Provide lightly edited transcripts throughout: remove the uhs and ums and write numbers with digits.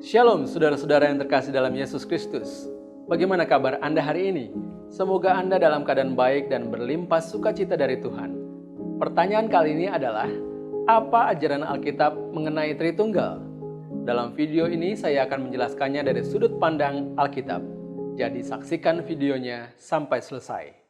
Shalom saudara-saudara yang terkasih dalam Yesus Kristus. Bagaimana kabar Anda hari ini? Semoga Anda dalam keadaan baik dan berlimpah sukacita dari Tuhan. Pertanyaan kali ini adalah, apa ajaran Alkitab mengenai Tritunggal? Dalam video ini saya akan menjelaskannya dari sudut pandang Alkitab. Jadi saksikan videonya sampai selesai.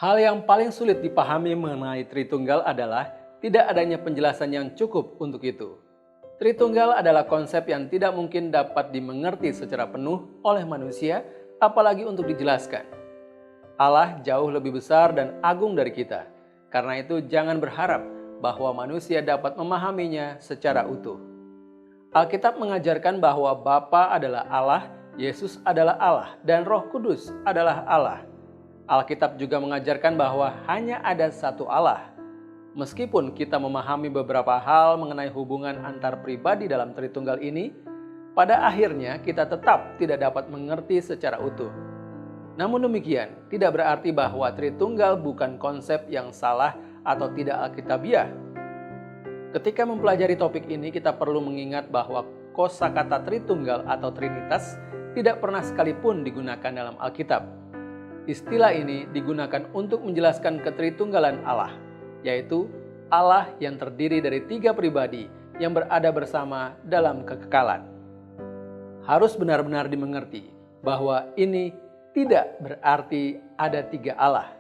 Hal yang paling sulit dipahami mengenai Tritunggal adalah tidak adanya penjelasan yang cukup untuk itu. Tritunggal adalah konsep yang tidak mungkin dapat dimengerti secara penuh oleh manusia, apalagi untuk dijelaskan. Allah jauh lebih besar dan agung dari kita. Karena itu jangan berharap bahwa manusia dapat memahaminya secara utuh. Alkitab mengajarkan bahwa Bapa adalah Allah, Yesus adalah Allah, dan Roh Kudus adalah Allah. Alkitab juga mengajarkan bahwa hanya ada satu Allah. Meskipun kita memahami beberapa hal mengenai hubungan antar pribadi dalam Tritunggal ini, pada akhirnya kita tetap tidak dapat mengerti secara utuh. Namun demikian, tidak berarti bahwa Tritunggal bukan konsep yang salah atau tidak alkitabiah. Ketika mempelajari topik ini, kita perlu mengingat bahwa kosakata Tritunggal atau Trinitas tidak pernah sekalipun digunakan dalam Alkitab. Istilah ini digunakan untuk menjelaskan ketritunggalan Allah, yaitu Allah yang terdiri dari 3 pribadi yang berada bersama dalam kekekalan. Harus benar-benar dimengerti bahwa ini tidak berarti ada 3 Allah.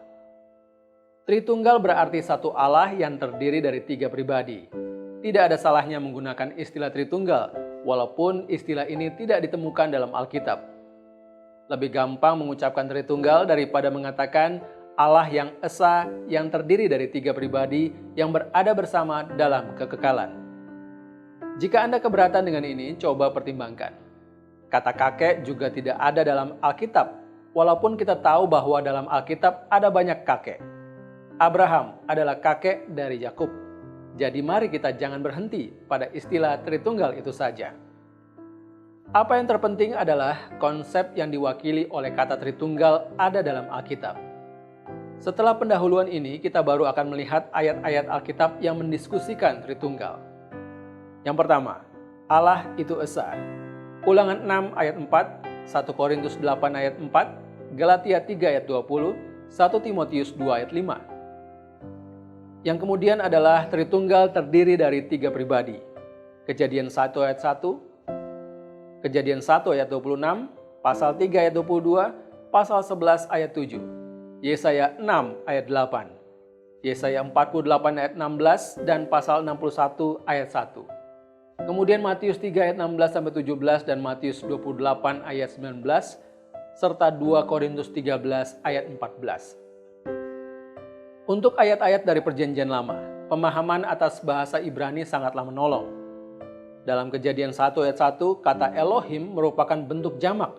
Tritunggal berarti satu Allah yang terdiri dari 3 pribadi. Tidak ada salahnya menggunakan istilah Tritunggal, walaupun istilah ini tidak ditemukan dalam Alkitab. Lebih gampang mengucapkan Tritunggal daripada mengatakan Allah yang esa yang terdiri dari 3 pribadi yang berada bersama dalam kekekalan. Jika Anda keberatan dengan ini, coba pertimbangkan. Kata kakek juga tidak ada dalam Alkitab, walaupun kita tahu bahwa dalam Alkitab ada banyak kakek. Abraham adalah kakek dari Yakub. Jadi mari kita jangan berhenti pada istilah Tritunggal itu saja. Apa yang terpenting adalah konsep yang diwakili oleh kata Tritunggal ada dalam Alkitab. Setelah pendahuluan ini, kita baru akan melihat ayat-ayat Alkitab yang mendiskusikan Tritunggal. Yang pertama, Allah itu esa. Ulangan 6 ayat 4, 1 Korintus 8 ayat 4, Galatia 3 ayat 20, 1 Timotius 2 ayat 5. Yang kemudian adalah Tritunggal terdiri dari 3 pribadi. Kejadian 1 ayat 1, Kejadian 1 ayat 26, pasal 3 ayat 22, pasal 11 ayat 7, Yesaya 6 ayat 8, Yesaya 48 ayat 16, dan pasal 61 ayat 1. Kemudian Matius 3 ayat 16-17 dan Matius 28 ayat 19, serta 2 Korintus 13 ayat 14. Untuk ayat-ayat dari Perjanjian Lama, pemahaman atas bahasa Ibrani sangatlah menolong. Dalam Kejadian 1 ayat 1, kata Elohim merupakan bentuk jamak.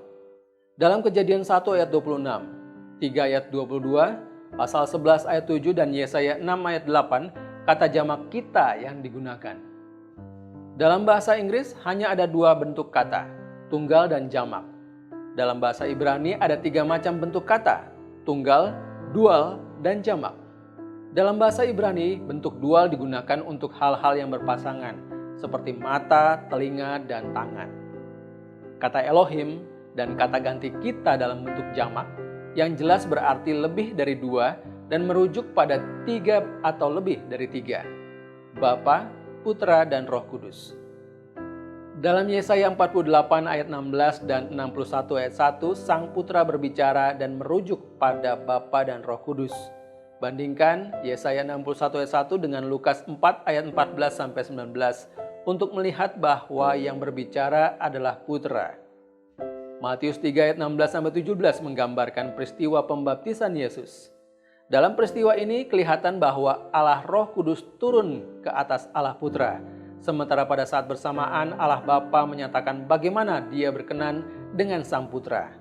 Dalam Kejadian 1 ayat 26, 3 ayat 22, pasal 11 ayat 7, dan Yesaya 6 ayat 8, kata jamak kita yang digunakan. Dalam bahasa Inggris hanya ada 2 bentuk kata, tunggal dan jamak. Dalam bahasa Ibrani ada 3 macam bentuk kata, tunggal, dual, dan jamak. Dalam bahasa Ibrani, bentuk dual digunakan untuk hal-hal yang berpasangan, seperti mata, telinga, dan tangan. Kata Elohim dan kata ganti kita dalam bentuk jamak yang jelas berarti lebih dari 2 dan merujuk pada 3 atau lebih dari 3. Bapa, Putra, dan Roh Kudus. Dalam Yesaya 48 ayat 16 dan 61 ayat 1, Sang Putra berbicara dan merujuk pada Bapa dan Roh Kudus. Bandingkan Yesaya 61 ayat 1 dengan Lukas 4 ayat 14-19 untuk melihat bahwa yang berbicara adalah Putra. Matius 3 ayat 16-17 menggambarkan peristiwa pembaptisan Yesus. Dalam peristiwa ini kelihatan bahwa Allah Roh Kudus turun ke atas Allah Putra, sementara pada saat bersamaan Allah Bapa menyatakan bagaimana Dia berkenan dengan Sang Putra.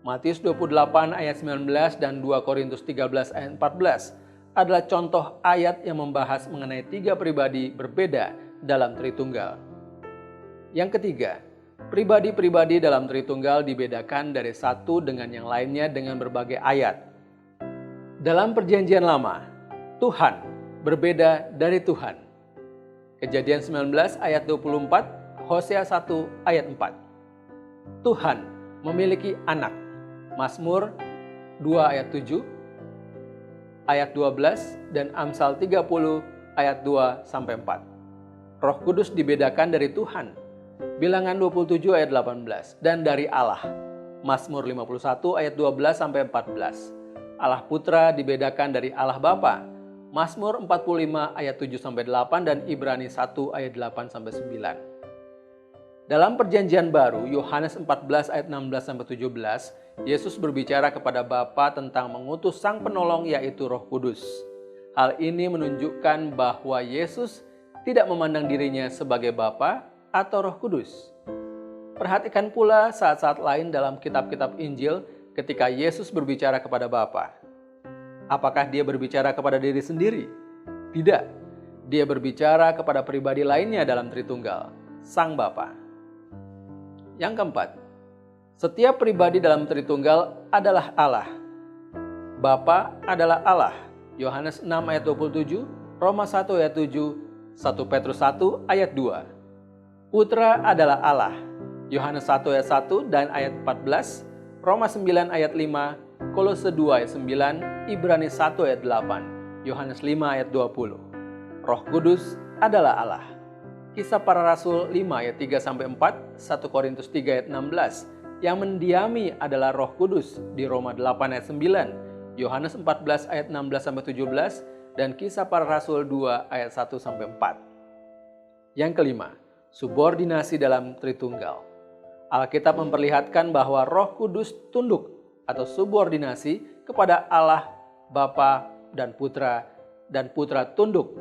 Matius 28 ayat 19 dan 2 Korintus 13 ayat 14 adalah contoh ayat yang membahas mengenai 3 pribadi berbeda dalam Tritunggal. Yang ketiga, Pribadi-pribadi dalam Tritunggal dibedakan dari satu dengan yang lainnya dengan berbagai ayat. Dalam Perjanjian Lama, Tuhan berbeda dari Tuhan. Kejadian 19 ayat 24, Hosea 1 ayat 4. Tuhan memiliki anak. Mazmur 2 ayat 7, ayat 12, dan Amsal 30 ayat 2-4. Roh Kudus dibedakan dari Tuhan. Bilangan 27 ayat 18, dan dari Allah. Mazmur 51 ayat 12-14. Allah Putra dibedakan dari Allah Bapa. Mazmur 45 ayat 7-8 dan Ibrani 1 ayat 8-9. Dalam Perjanjian Baru, Yohanes 14 ayat 16-17, Yesus berbicara kepada Bapa tentang mengutus Sang Penolong yaitu Roh Kudus. Hal ini menunjukkan bahwa Yesus tidak memandang dirinya sebagai Bapa atau Roh Kudus. Perhatikan pula saat-saat lain dalam kitab-kitab Injil ketika Yesus berbicara kepada Bapa. Apakah dia berbicara kepada diri sendiri? Tidak. Dia berbicara kepada pribadi lainnya dalam Tritunggal, Sang Bapa. Yang keempat, setiap pribadi dalam Tritunggal adalah Allah. Bapa adalah Allah. Yohanes 6 ayat 27, Roma 1 ayat 7, 1 Petrus 1 ayat 2. Putra adalah Allah. Yohanes 1 ayat 1 dan ayat 14, Roma 9 ayat 5, Kolose 2 ayat 9, Ibrani 1 ayat 8, Yohanes 5 ayat 20. Roh Kudus adalah Allah. Kisah Para Rasul 5 ayat 3-4, 1 Korintus 3 ayat 16. Yang mendiami adalah Roh Kudus di Roma 8 ayat 9, Yohanes 14 ayat 16-17, dan Kisah Para Rasul 2 ayat 1-4. Yang kelima, subordinasi dalam Tritunggal. Alkitab memperlihatkan bahwa Roh Kudus tunduk atau subordinasi kepada Allah Bapa dan Putra tunduk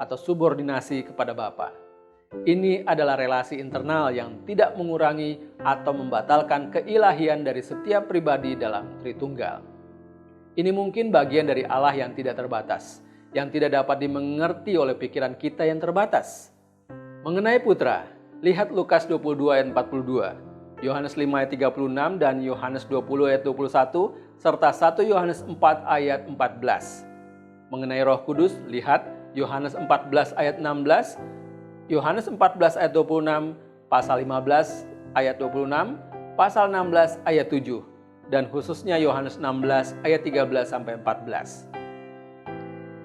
atau subordinasi kepada Bapa. Ini adalah relasi internal yang tidak mengurangi atau membatalkan keilahian dari setiap pribadi dalam Tritunggal. Ini mungkin bagian dari Allah yang tidak terbatas, yang tidak dapat dimengerti oleh pikiran kita yang terbatas. Mengenai Putra, lihat Lukas 22 ayat 42, Yohanes 5 ayat 36 dan Yohanes 20 ayat 21 serta 1 Yohanes 4 ayat 14. Mengenai Roh Kudus, lihat Yohanes 14 ayat 16, Yohanes 14 ayat 26, pasal 15 ayat 26, pasal 16 ayat 7, dan khususnya Yohanes 16 ayat 13-14.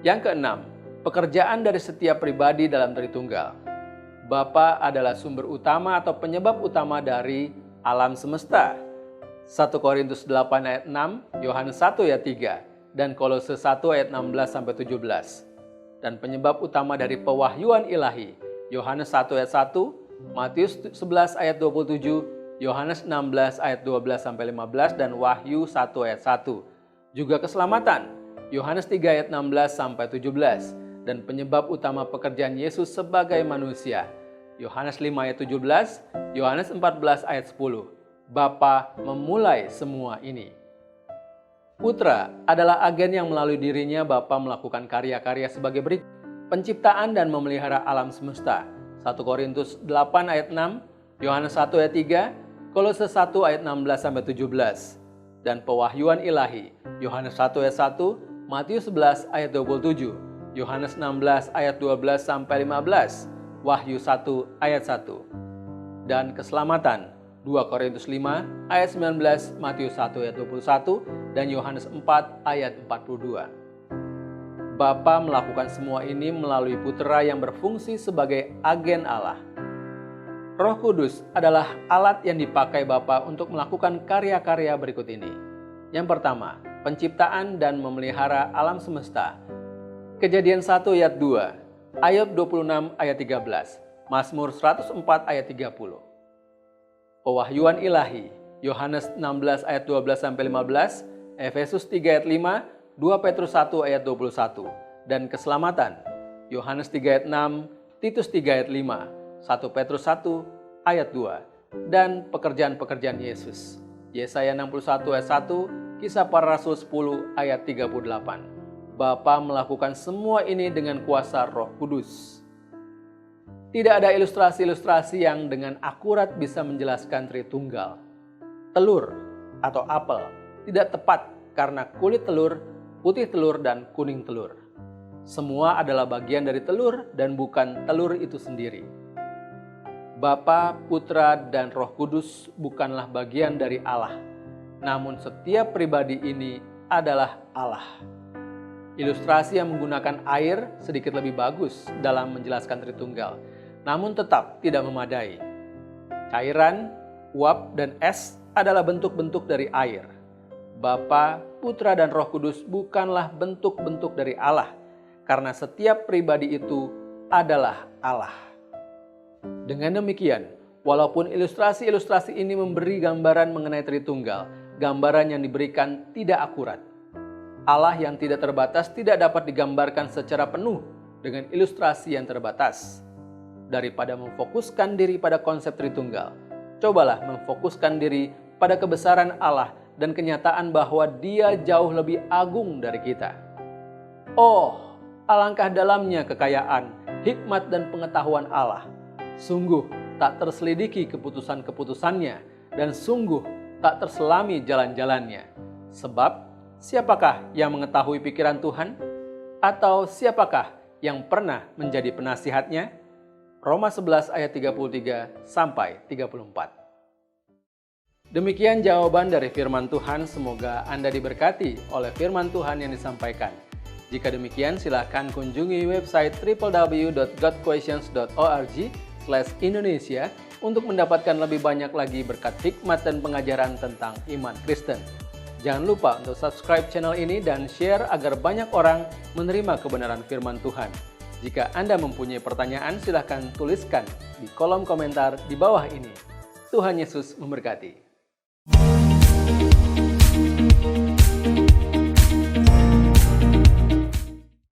Yang keenam, pekerjaan dari setiap pribadi dalam Tritunggal. Bapa adalah sumber utama atau penyebab utama dari alam semesta. 1 Korintus 8 ayat 6, Yohanes 1 ayat 3, dan Kolose 1 ayat 16-17. Dan penyebab utama dari pewahyuan ilahi, Yohanes 1 ayat 1, Matius 11 ayat 27, Yohanes 16 ayat 12-15, dan Wahyu 1 ayat 1. Juga keselamatan, Yohanes 3 ayat 16-17, dan penyebab utama pekerjaan Yesus sebagai manusia, Yohanes 5 ayat 17, Yohanes 14 ayat 10. Bapa memulai semua ini. Putra adalah agen yang melalui dirinya Bapa melakukan karya-karya sebagai berikut. Penciptaan dan memelihara alam semesta. 1 Korintus 8 ayat 6, Yohanes 1 ayat 3, Kolose 1 ayat 16-17. Dan pewahyuan ilahi, Yohanes 1 ayat 1, Matius 11 ayat 27, Yohanes 16 ayat 12-15, Wahyu 1 ayat 1. Dan keselamatan, 2 Korintus 5 ayat 19, Matius 1 ayat 21, dan Yohanes 4 ayat 42. Bapa melakukan semua ini melalui Putra yang berfungsi sebagai agen Allah. Roh Kudus adalah alat yang dipakai Bapa untuk melakukan karya-karya berikut ini. Yang pertama, penciptaan dan memelihara alam semesta. Kejadian 1 ayat 2, Ayub 26 ayat 13, Mazmur 104 ayat 30. Pewahyuan ilahi, Yohanes 16 ayat 12-15, Efesus 3 ayat 5, 2 Petrus 1 ayat 21, dan keselamatan, Yohanes 3 ayat 6, Titus 3 ayat 5, 1 Petrus 1 ayat 2, dan pekerjaan-pekerjaan Yesus, Yesaya 61 ayat 1, Kisah Para Rasul 10 ayat 38. Bapa melakukan semua ini dengan kuasa Roh Kudus. Tidak ada ilustrasi-ilustrasi yang dengan akurat bisa menjelaskan Tritunggal. Telur atau apel tidak tepat karena kulit telur, putih telur, dan kuning telur. Semua adalah bagian dari telur dan bukan telur itu sendiri. Bapa, Putra, dan Roh Kudus bukanlah bagian dari Allah, namun setiap pribadi ini adalah Allah. Ilustrasi yang menggunakan air sedikit lebih bagus dalam menjelaskan Tritunggal, namun tetap tidak memadai. Cairan, uap, dan es adalah bentuk-bentuk dari air. Bapa, Putra, dan Roh Kudus bukanlah bentuk-bentuk dari Allah, karena setiap pribadi itu adalah Allah. Dengan demikian, walaupun ilustrasi-ilustrasi ini memberi gambaran mengenai Tritunggal, gambaran yang diberikan tidak akurat. Allah yang tidak terbatas tidak dapat digambarkan secara penuh dengan ilustrasi yang terbatas. Daripada memfokuskan diri pada konsep Tritunggal, cobalah memfokuskan diri pada kebesaran Allah dan kenyataan bahwa Dia jauh lebih agung dari kita. Oh, alangkah dalamnya kekayaan, hikmat, dan pengetahuan Allah. Sungguh tak terselidiki keputusan-keputusannya dan sungguh tak terselami jalan-jalannya. Sebab siapakah yang mengetahui pikiran Tuhan? Atau siapakah yang pernah menjadi penasihatnya? Roma 11 ayat 33 sampai 34. Demikian jawaban dari firman Tuhan, semoga Anda diberkati oleh firman Tuhan yang disampaikan. Jika demikian, silakan kunjungi website www.godquestions.org/Indonesia untuk mendapatkan lebih banyak lagi berkat hikmat dan pengajaran tentang iman Kristen. Jangan lupa untuk subscribe channel ini dan share agar banyak orang menerima kebenaran firman Tuhan. Jika Anda mempunyai pertanyaan, silakan tuliskan di kolom komentar di bawah ini. Tuhan Yesus memberkati.